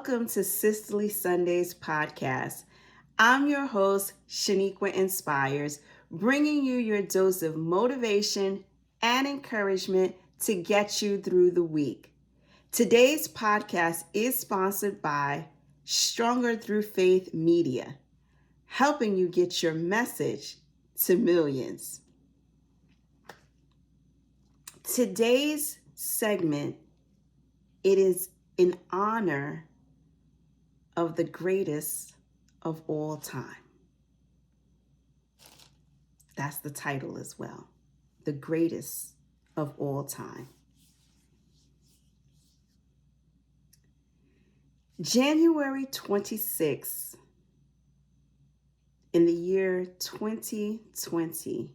welcome to Sisterly Sundays podcast. I'm your host, Sheniqua Inspires, bringing you your dose of motivation and encouragement to get you through the week. Today's podcast is sponsored by Stronger Through Faith Media, helping you get your message to millions. Today's segment, it is in honor of the greatest of all time. That's the title as well. The greatest of all time. January 26th, in the year 2020,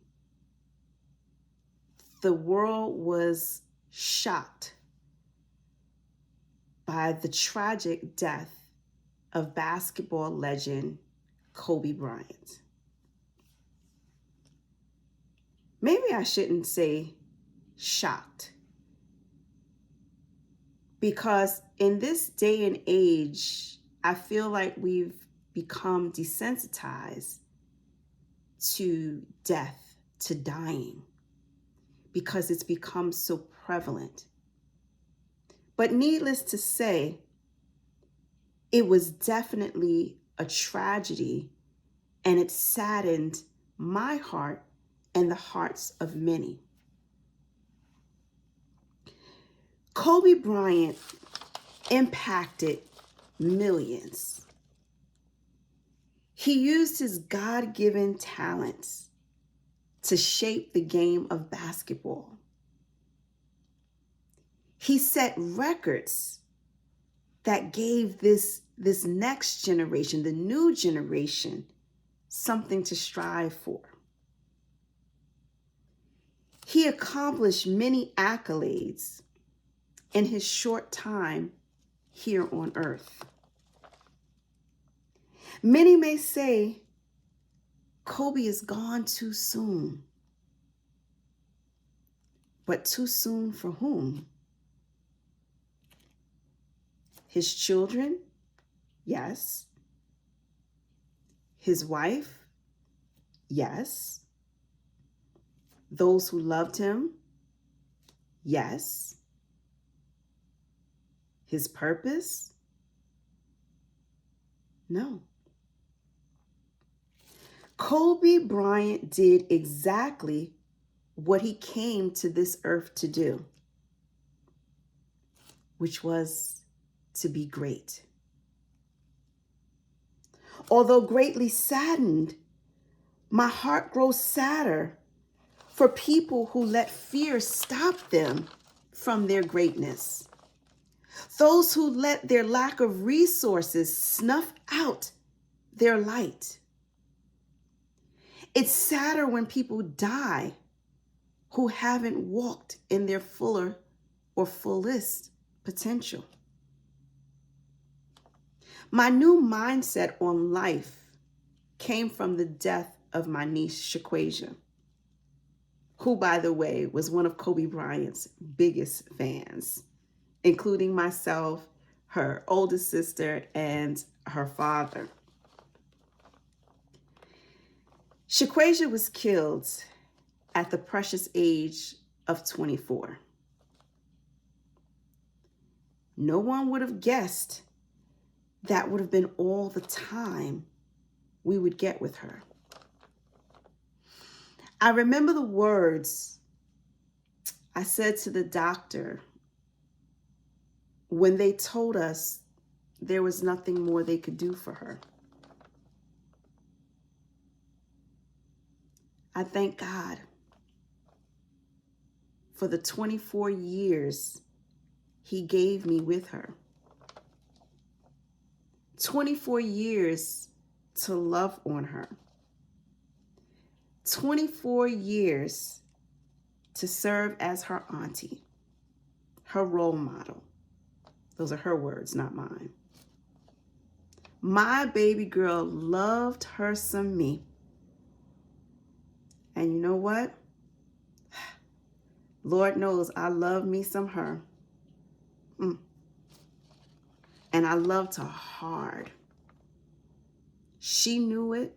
the world was shocked by the tragic death of basketball legend Kobe Bryant. Maybe I shouldn't say shocked, because in this day and age, I feel like we've become desensitized to death, to dying, because it's become so prevalent. But needless to say, it was definitely a tragedy, and it saddened my heart and the hearts of many. Kobe Bryant impacted millions. He used his God-given talents to shape the game of basketball. He set records that gave this next generation, the new generation, something to strive for. He accomplished many accolades in his short time here on earth. Many may say Kobe is gone too soon. But too soon for whom? His children? Yes. His wife? Yes. Those who loved him? Yes. His purpose? No. Kobe Bryant did exactly what he came to this earth to do, which was to be great. Although greatly saddened, my heart grows sadder for people who let fear stop them from their greatness. Those who let their lack of resources snuff out their light. It's sadder when people die who haven't walked in their fuller or fullest potential. My new mindset on life came from the death of my niece, Sheniqua, who, by the way, was one of Kobe Bryant's biggest fans, including myself, her oldest sister, and her father. Sheniqua was killed at the precious age of 24. No one would have guessed that would have been all the time we would get with her. I remember the words I said to the doctor when they told us there was nothing more they could do for her. I thank God for the 24 years He gave me with her. 24 years to love on her. 24 years to serve as her auntie, her role model. Those are her words, not mine. My baby girl loved her some me. And you know what? Lord knows I love me some her. And I loved her hard. She knew it,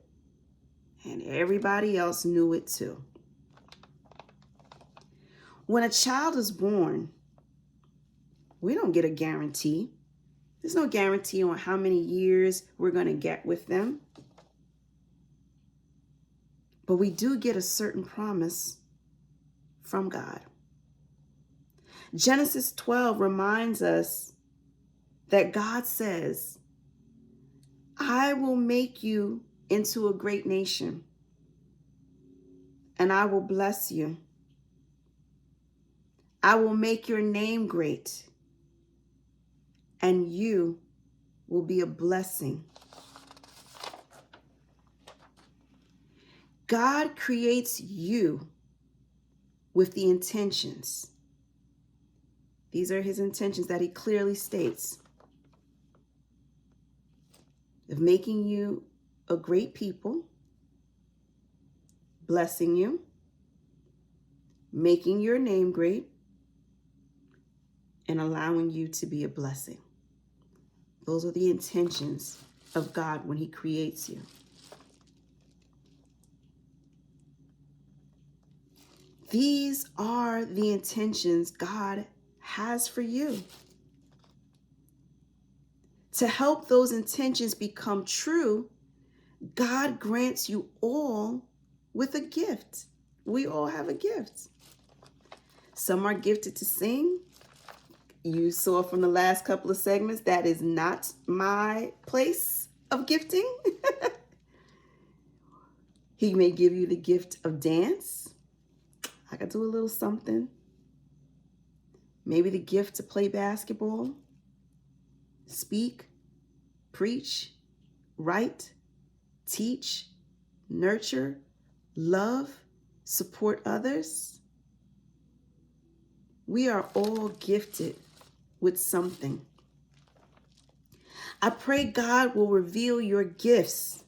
and everybody else knew it too. When a child is born, we don't get a guarantee. There's no guarantee on how many years we're going to get with them. But we do get a certain promise from God. Genesis 12 reminds us that God says, I will make you into a great nation, and I will bless you. I will make your name great, and you will be a blessing. God creates you with the intentions. These are his intentions that he clearly states of making you a great people, blessing you, making your name great, and allowing you to be a blessing. Those are the intentions of God when he creates you. These are the intentions God has for you. To help those intentions become true, God grants you all with a gift. We all have a gift. Some are gifted to sing. You saw from the last couple of segments, that is not my place of gifting. He may give you the gift of dance. I could do a little something. Maybe the gift to play basketball, speak, preach, write, teach, nurture, love, support others. We are all gifted with something. I pray God will reveal your gifts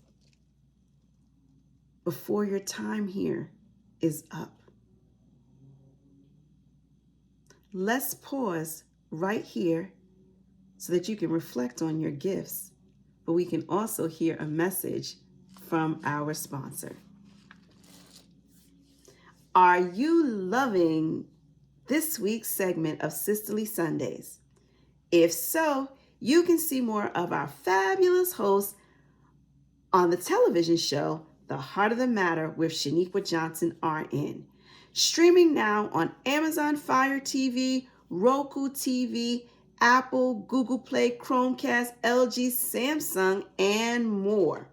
before your time here is up. Let's pause right here so that you can reflect on your gifts, but we can also hear a message from our sponsor. Are you loving this week's segment of Sisterly Sundays? If so, you can see more of our fabulous hosts on the television show, The Heart of the Matter with Sheniqua Johnson RN. Streaming now on Amazon Fire TV, Roku TV, Apple, Google Play, Chromecast, LG, Samsung, and more.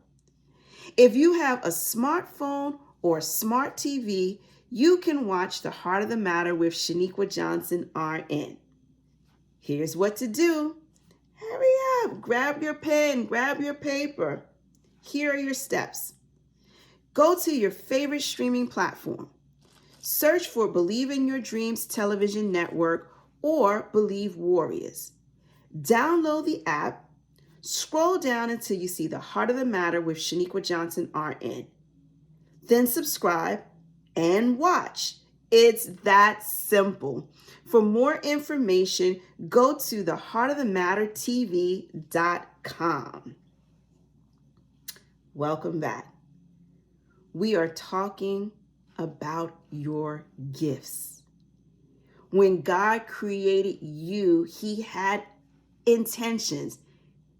If you have a smartphone or smart TV, you can watch The Heart of the Matter with Sheniqua Johnson RN. Here's what to do. Hurry up, grab your pen, grab your paper. Here are your steps. Go to your favorite streaming platform. Search for Believe in Your Dreams television network or Believe Warriors. Download the app. Scroll down until you see The Heart of the Matter with Sheniqua Johnson RN. Then subscribe and watch. It's that simple. For more information, go to theheartofthemattertv.com. Welcome back. We are talking about your gifts. When God created you, he had intentions.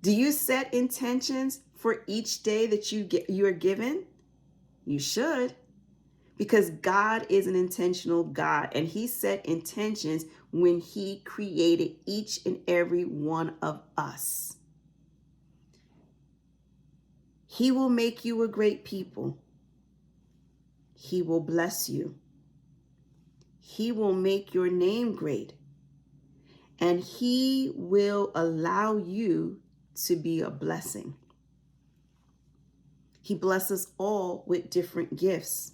Do you set intentions for each day that you are given? You should, because God is an intentional God, and he set intentions when he created each and every one of us. He will make you a great people. He will bless you. He will make your name great. And he will allow you to be a blessing. He blesses all with different gifts.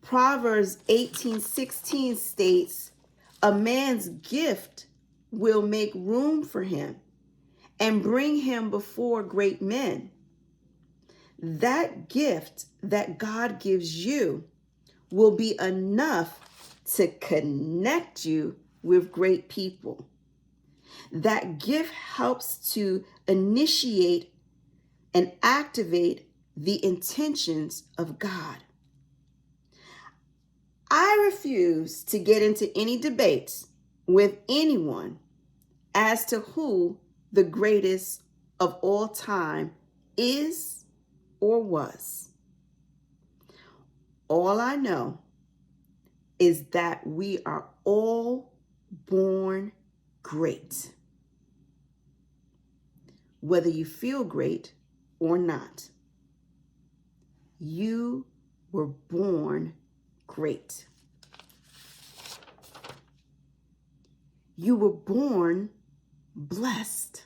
Proverbs 18:16 states, a man's gift will make room for him and bring him before great men. That gift that God gives you will be enough to connect you with great people. That gift helps to initiate and activate the intentions of God. I refuse to get into any debates with anyone as to who the greatest of all time is or was. All I know is that we are all born great, whether you feel great or not. You were born great. You were born blessed.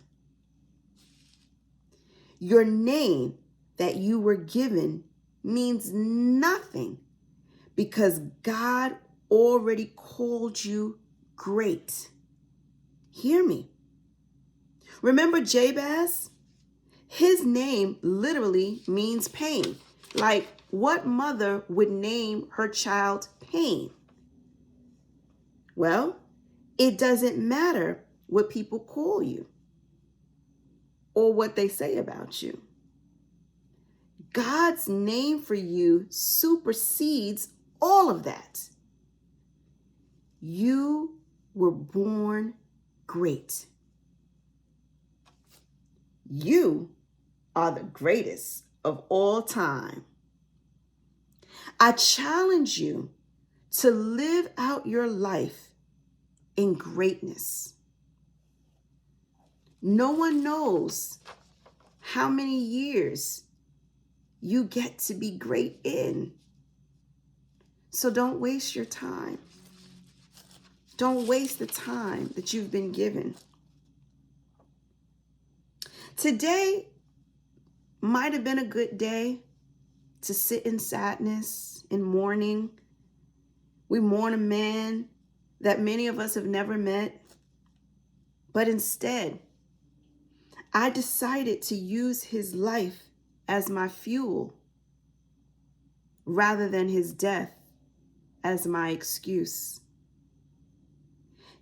Your name that you were given means nothing because God already called you great. Hear me. Remember Jabez? His name literally means pain. Like, what mother would name her child Pain? Well, it doesn't matter what people call you or what they say about you. God's name for you supersedes all of that. You were born great. You are the greatest of all time. I challenge you to live out your life in greatness. No one knows how many years you get to be great in. So don't waste your time. Don't waste the time that you've been given. Today might have been a good day to sit in sadness, in mourning. We mourn a man that many of us have never met. But instead, I decided to use his life as my fuel rather than his death as my excuse.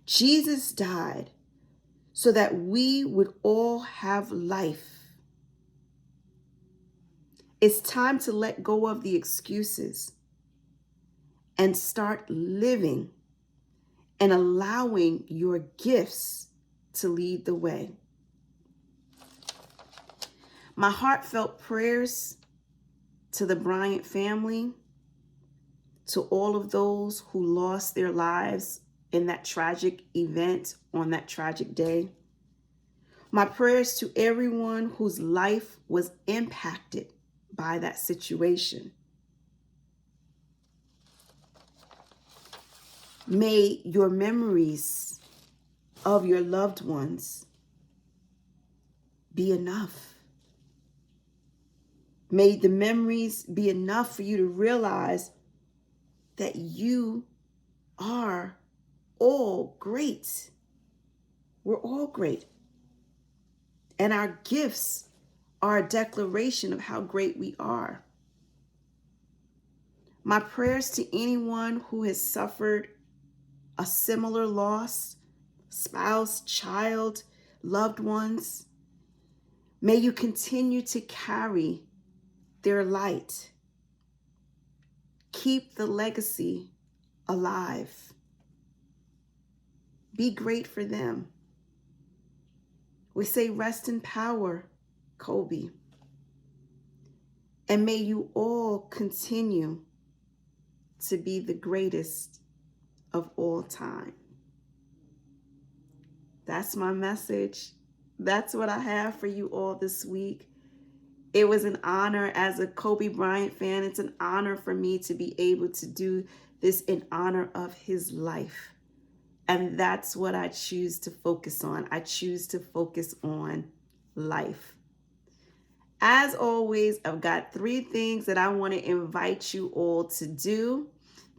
Jesus died so that we would all have life. It's time to let go of the excuses and start living and allowing your gifts to lead the way. My heartfelt prayers to the Bryant family, to all of those who lost their lives in that tragic event on that tragic day. My prayers to everyone whose life was impacted by that situation. May your memories of your loved ones be enough. May the memories be enough for you to realize that you are all great. We're all great. And our gifts are a declaration of how great we are. My prayers to anyone who has suffered a similar loss, spouse, child, loved ones, may you continue to carry their light. Keep the legacy alive. Be great for them. We say rest in power, Kobe. And may you all continue to be the greatest of all time. That's my message. That's what I have for you all this week. It was an honor as a Kobe Bryant fan. It's an honor for me to be able to do this in honor of his life. And that's what I choose to focus on. I choose to focus on life. As always, I've got 3 things that I want to invite you all to do.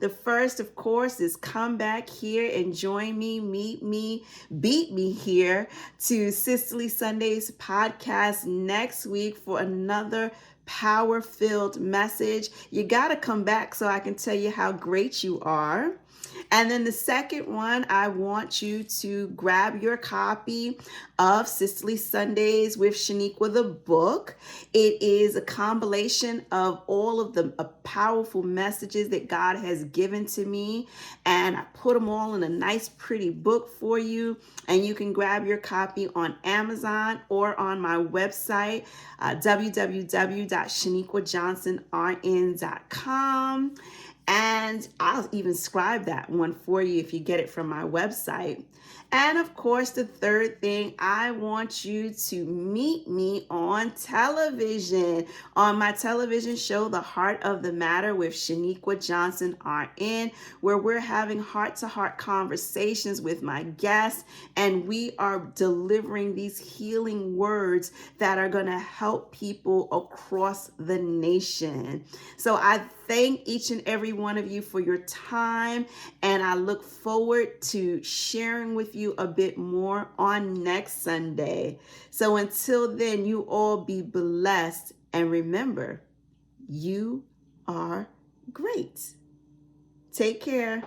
The first, of course, is come back here and join me, meet me, beat me here to Sisterly Sundays podcast next week for another power-filled message. You got to come back so I can tell you how great you are. And then the second one, I want you to grab your copy of Sisterly Sundays with Sheniqua, the book. It is a compilation of all of the powerful messages that God has given to me, and I put them all in a nice, pretty book for you. And you can grab your copy on Amazon or on my website, www.sheniquajohnsonrn.com. And I'll even scribe that one for you if you get it from my website. And of course, the third thing, I want you to meet me on television, on my television show, The Heart of the Matter with Sheniqua Johnson RN, where we're having heart-to-heart conversations with my guests, and we are delivering these healing words that are going to help people across the nation. So I thank each and every one of you for your time, and I look forward to sharing with you a bit more on next Sunday. So until then, you all be blessed, and remember, you are great. Take care.